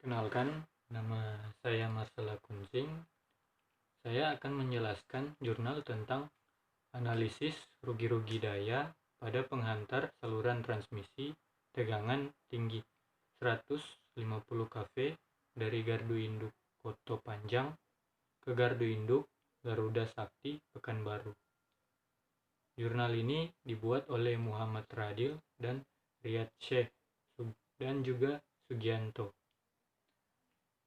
Perkenalkan, nama saya Marcella Kuncing. Saya akan menjelaskan jurnal tentang analisis rugi-rugi daya pada penghantar saluran transmisi tegangan tinggi 150 kV dari gardu induk Koto Panjang ke gardu induk Garuda Sakti Pekanbaru. Jurnal ini dibuat oleh Muhammad Radil dan Riyad Syekh dan juga Sugianto.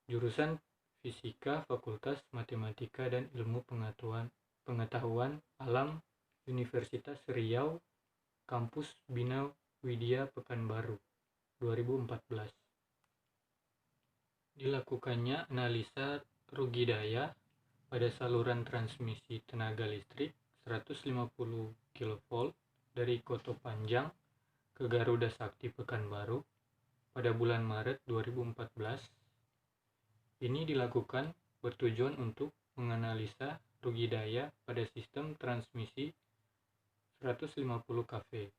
Jurusan Fisika Fakultas Matematika dan Ilmu Pengetahuan Alam Universitas Riau, Kampus Bina Widya Pekanbaru, 2014. Dilakukannya analisa rugi daya pada saluran transmisi tenaga listrik 150 kV dari Koto Panjang ke Garuda Sakti Pekanbaru pada bulan Maret 2014. Ini dilakukan bertujuan untuk menganalisa rugi daya pada sistem transmisi 150 kV.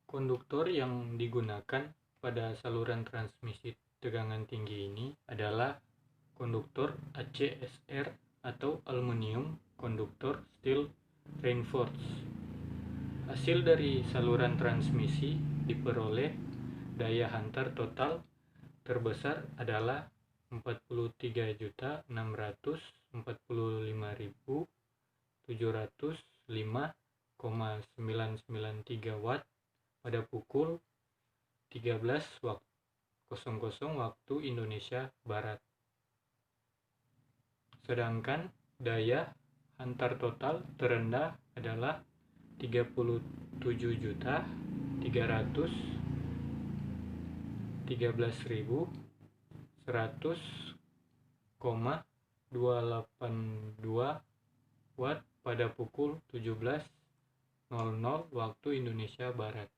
Konduktor yang digunakan pada saluran transmisi tegangan tinggi ini adalah konduktor ACSR atau Aluminium Conductor Steel Reinforced. Hasil dari saluran transmisi diperoleh daya hantar total terbesar adalah 43.645.705,993 watt pada pukul 13.00 waktu Indonesia Barat. Sedangkan daya hantar total terendah adalah 37.300.100,282 watt pada pukul 17.00 waktu Indonesia Barat.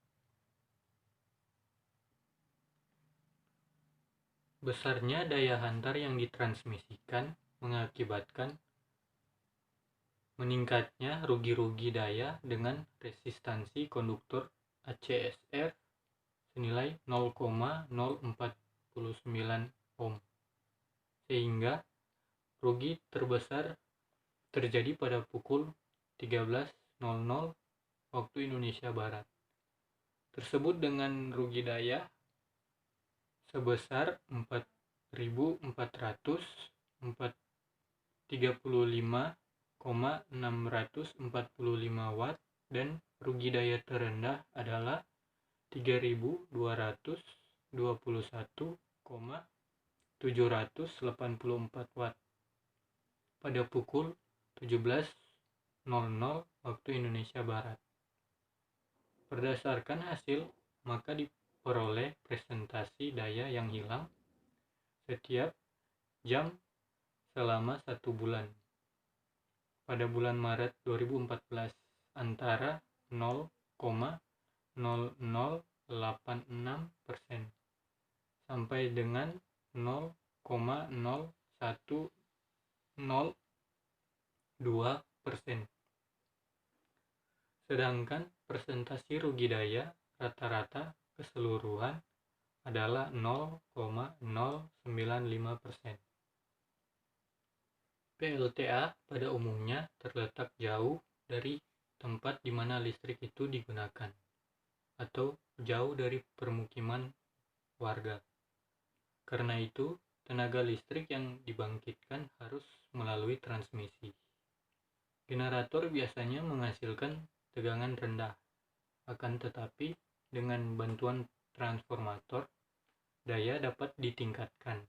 Besarnya daya hantar yang ditransmisikan mengakibatkan meningkatnya rugi-rugi daya dengan resistansi konduktor ACSR senilai 0,049 ohm, sehingga rugi terbesar terjadi pada pukul 13.00 waktu Indonesia Barat, tersebut dengan rugi daya sebesar 4.435,645 watt dan rugi daya terendah adalah 3.221,784 watt pada pukul 17.00 waktu Indonesia Barat. Berdasarkan hasil, maka diperoleh presentasi daya yang hilang setiap jam selama 1 bulan. Pada bulan Maret 2014 antara 0,0086% sampai dengan 0,0102%. Sedangkan presentasi rugi daya rata-rata keseluruhan adalah 0,095%. PLTA pada umumnya terletak jauh dari tempat di mana listrik itu digunakan atau jauh dari permukiman warga. Karena itu, tenaga listrik yang dibangkitkan harus melalui transmisi. Generator biasanya menghasilkan tegangan rendah, akan tetapi dengan bantuan transformator, daya dapat ditingkatkan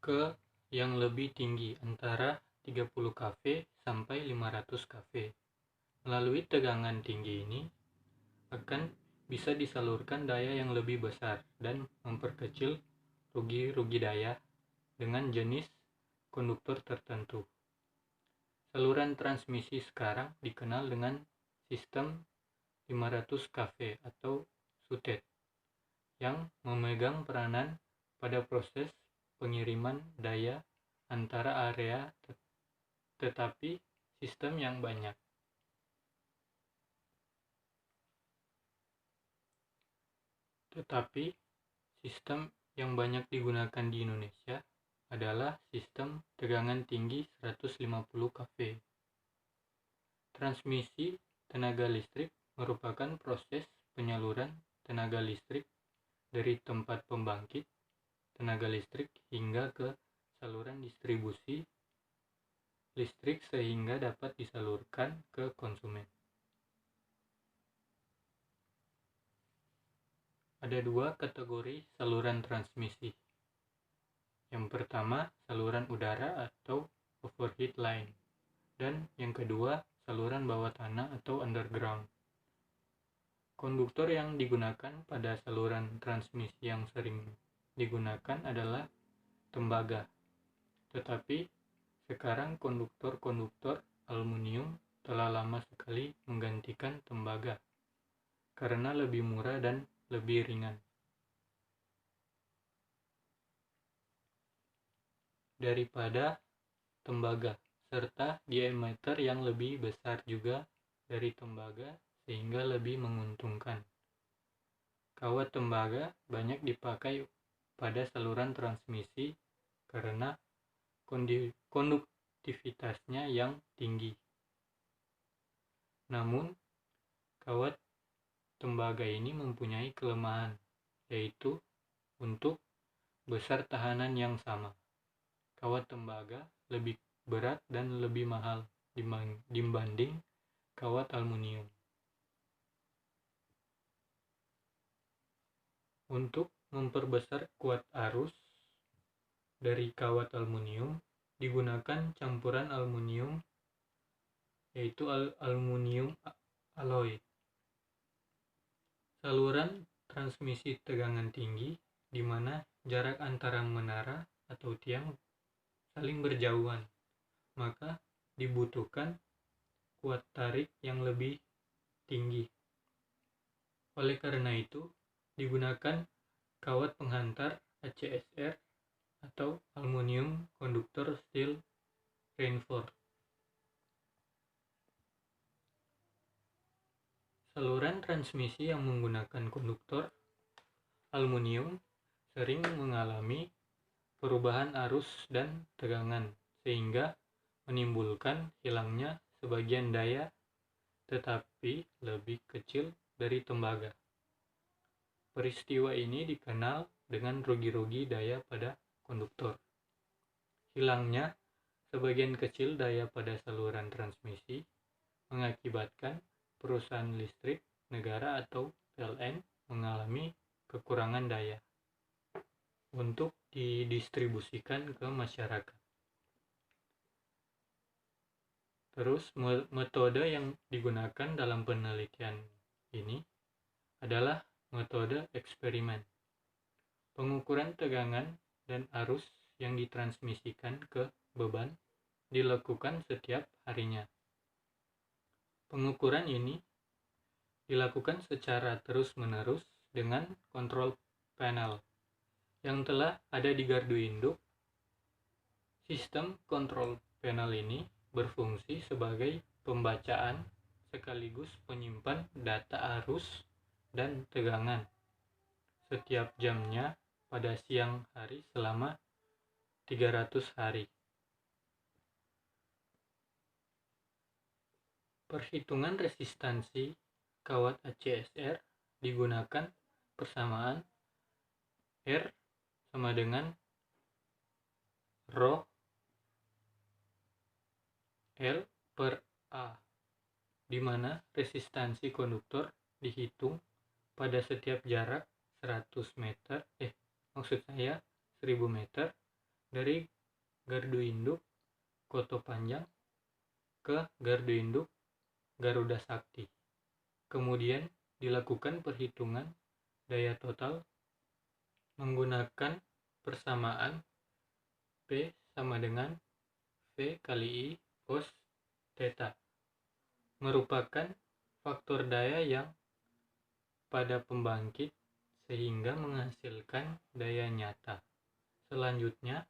ke yang lebih tinggi antara 30 kV sampai 500 kV. Melalui tegangan tinggi ini akan bisa disalurkan daya yang lebih besar dan memperkecil rugi-rugi daya dengan jenis konduktor tertentu. Saluran transmisi sekarang dikenal dengan sistem 500 kV atau SUTED yang memegang peranan pada proses pengiriman daya antara area tetapi sistem yang banyak. Tetapi sistem yang banyak digunakan di Indonesia adalah sistem tegangan tinggi 150 kV. Transmisi tenaga listrik merupakan proses penyaluran tenaga listrik dari tempat pembangkit tenaga listrik hingga ke saluran distribusi listrik sehingga dapat disalurkan ke konsumen. Ada dua kategori saluran transmisi. Yang pertama, saluran udara atau overhead line, dan yang kedua, saluran bawah tanah atau underground. Konduktor yang digunakan pada saluran transmisi yang sering digunakan adalah tembaga. Tetapi sekarang konduktor aluminium telah lama sekali menggantikan tembaga karena lebih murah dan lebih ringan. Daripada tembaga, serta diameter yang lebih besar juga dari tembaga sehingga lebih menguntungkan. Kawat tembaga banyak dipakai pada saluran transmisi karena konduktivitasnya yang tinggi. Namun, kawat tembaga ini mempunyai kelemahan, yaitu untuk besar tahanan yang sama. Kawat tembaga lebih berat dan lebih mahal dibanding kawat aluminium. Untuk memperbesar kuat arus dari kawat aluminium digunakan campuran aluminium, yaitu aluminium alloy. Saluran transmisi tegangan tinggi di mana jarak antara menara atau tiang saling berjauhan, maka dibutuhkan kuat tarik yang lebih tinggi. Oleh karena itu, digunakan kawat penghantar ACSR atau Aluminium Conductor Steel Reinforced. Saluran transmisi yang menggunakan konduktor aluminium sering mengalami perubahan arus dan tegangan sehingga menimbulkan hilangnya sebagian daya tetapi lebih kecil dari tembaga. Peristiwa ini dikenal dengan rugi-rugi daya pada konduktor. Hilangnya sebagian kecil daya pada saluran transmisi mengakibatkan perusahaan listrik negara atau PLN mengalami kekurangan daya untuk didistribusikan ke masyarakat. Terus metode yang digunakan dalam penelitian ini adalah metode eksperimen. Pengukuran tegangan dan arus yang ditransmisikan ke beban dilakukan setiap harinya. Pengukuran ini dilakukan secara terus-menerus dengan kontrol panel yang telah ada di gardu induk. Sistem kontrol panel ini berfungsi sebagai pembacaan sekaligus penyimpan data arus dan tegangan setiap jamnya pada siang hari selama 300 hari. Perhitungan resistansi kawat ACSR digunakan persamaan R sama dengan Rho L per A, di mana resistansi konduktor dihitung pada setiap jarak 1000 meter dari gardu induk Koto Panjang ke gardu induk Garuda Sakti. Kemudian dilakukan perhitungan daya total menggunakan persamaan P sama dengan V kali I cos theta, merupakan faktor daya yang pada pembangkit sehingga menghasilkan daya nyata. Selanjutnya,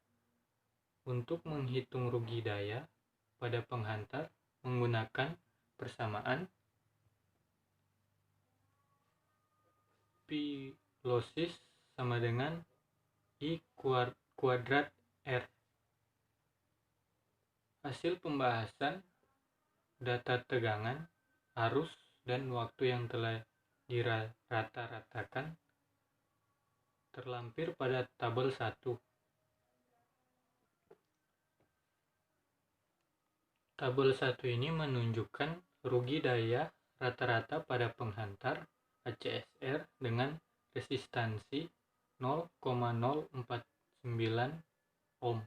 untuk menghitung rugi daya pada penghantar menggunakan persamaan pi losses sama dengan I kuadrat R. Hasil pembahasan data tegangan, arus, dan waktu yang telah dirata-ratakan terlampir pada tabel 1. Tabel 1 ini menunjukkan rugi daya rata-rata pada penghantar ACSR dengan resistansi 0,049 ohm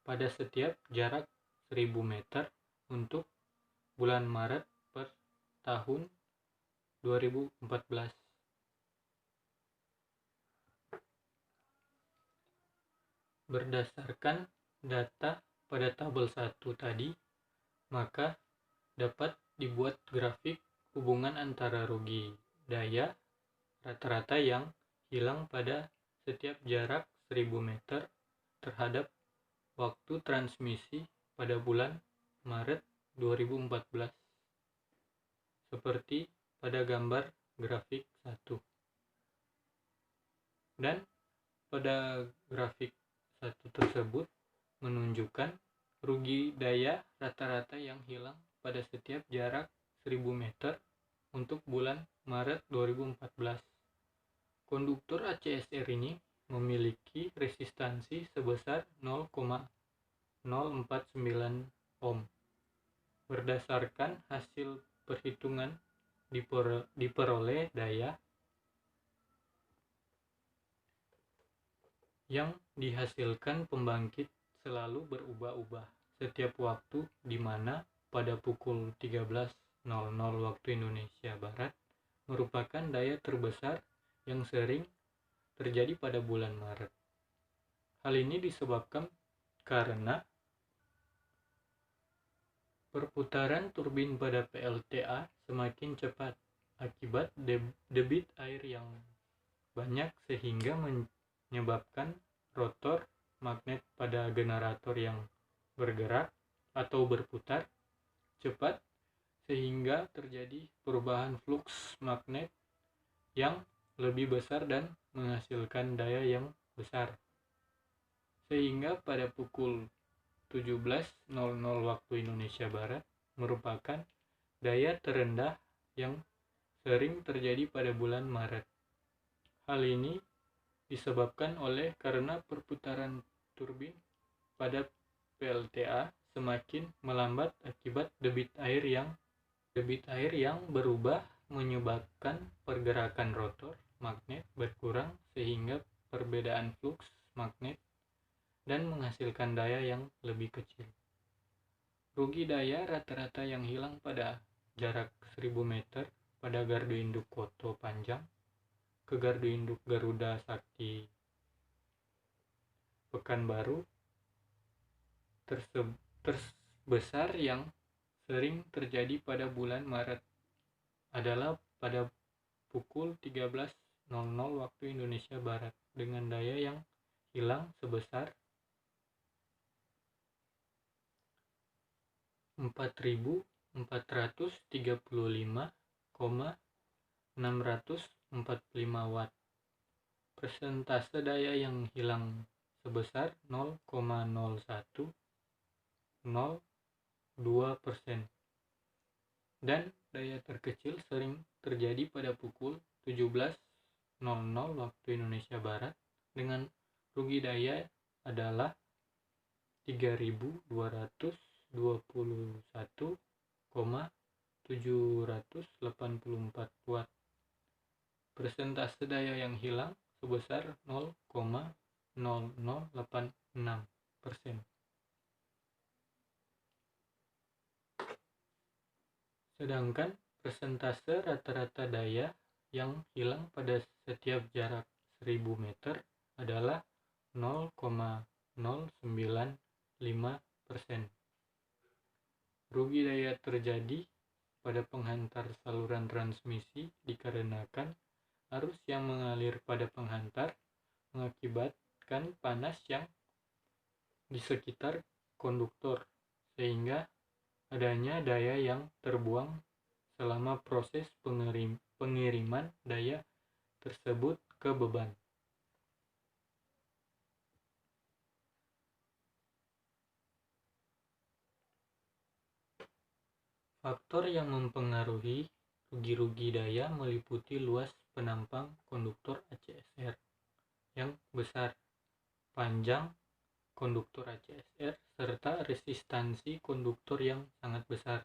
pada setiap jarak 1000 meter untuk bulan Maret per tahun 2014. Berdasarkan data pada tabel 1 tadi, maka dapat dibuat grafik hubungan antara rugi daya rata-rata yang hilang pada setiap jarak 1000 meter terhadap waktu transmisi pada bulan Maret 2014 seperti pada gambar grafik 1. Dan pada grafik 1 tersebut menunjukkan rugi daya rata-rata yang hilang pada setiap jarak 1000 meter untuk bulan Maret 2014. Konduktor ACSR ini memiliki resistansi sebesar 0,049 ohm. Berdasarkan hasil perhitungan diperoleh daya yang dihasilkan pembangkit selalu berubah-ubah setiap waktu, di mana pada pukul 13.00 waktu Indonesia Barat merupakan daya terbesar yang sering terjadi pada bulan Maret. Hal ini disebabkan karena perputaran turbin pada PLTA semakin cepat akibat debit air yang banyak, sehingga menyebabkan rotor magnet pada generator yang bergerak atau berputar cepat, sehingga terjadi perubahan fluks magnet yang lebih besar dan menghasilkan daya yang besar. Sehingga pada pukul 17.00 waktu Indonesia Barat merupakan daya terendah yang sering terjadi pada bulan Maret. Hal ini disebabkan oleh karena perputaran turbin pada PLTA semakin melambat akibat debit air yang berubah, menyebabkan pergerakan rotor magnet berkurang sehingga perbedaan fluks magnet dan menghasilkan daya yang lebih kecil. Rugi daya rata-rata yang hilang pada jarak 1000 meter pada gardu induk Koto Panjang ke gardu induk Garuda Sakti Pekanbaru terbesar yang sering terjadi pada bulan Maret adalah pada pukul 13.00 waktu Indonesia Barat dengan daya yang hilang sebesar 4.435,645 watt. Persentase daya yang hilang sebesar 0,0102%. Dan daya terkecil sering terjadi pada pukul 17.00 waktu Indonesia Barat dengan rugi daya adalah 3.221,784 watt. Persentase daya yang hilang sebesar 0,0086%. Sedangkan persentase rata-rata daya yang hilang pada setiap jarak 1000 meter adalah 0,095%. Rugi daya terjadi pada penghantar saluran transmisi dikarenakan arus yang mengalir pada penghantar mengakibatkan panas yang di sekitar konduktor, sehingga adanya daya yang terbuang selama proses pengiriman daya tersebut ke beban. Faktor yang mempengaruhi rugi-rugi daya meliputi luas penampang konduktor ACSR yang besar, panjang konduktor ACSR, serta resistansi konduktor yang sangat besar.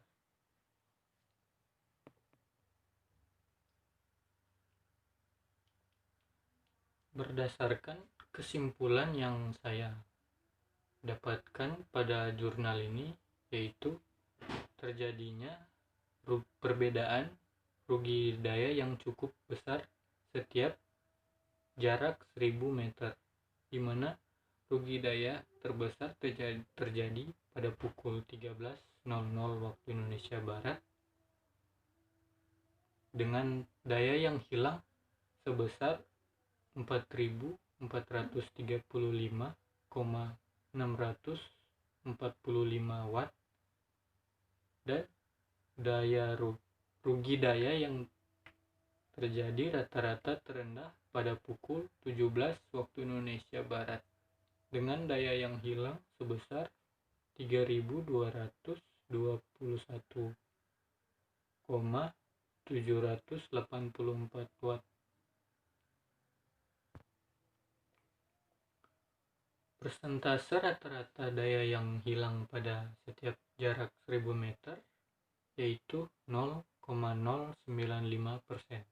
Berdasarkan kesimpulan yang saya dapatkan pada jurnal ini, yaitu terjadinya perbedaan rugi daya yang cukup besar setiap jarak 1000 meter, di mana rugi daya terbesar terjadi pada pukul 13.00 waktu Indonesia Barat dengan daya yang hilang sebesar 4.435,645 watt dan daya rugi daya yang terjadi rata-rata terendah pada pukul 17 waktu Indonesia Barat dengan daya yang hilang sebesar 3.221,784 watt. Persentase rata-rata daya yang hilang pada setiap jarak 1000 meter yaitu 0,095%.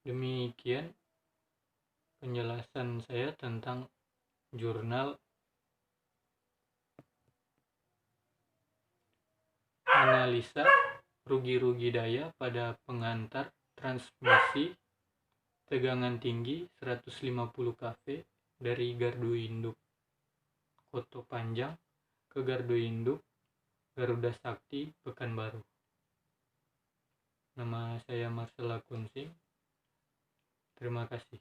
Demikian penjelasan saya tentang jurnal analisa rugi-rugi daya pada pengantar transmisi tegangan tinggi 150 kV dari gardu induk Koto Panjang ke gardu induk Garuda Sakti Pekanbaru. Nama saya Marcella Kunsing. Terima kasih.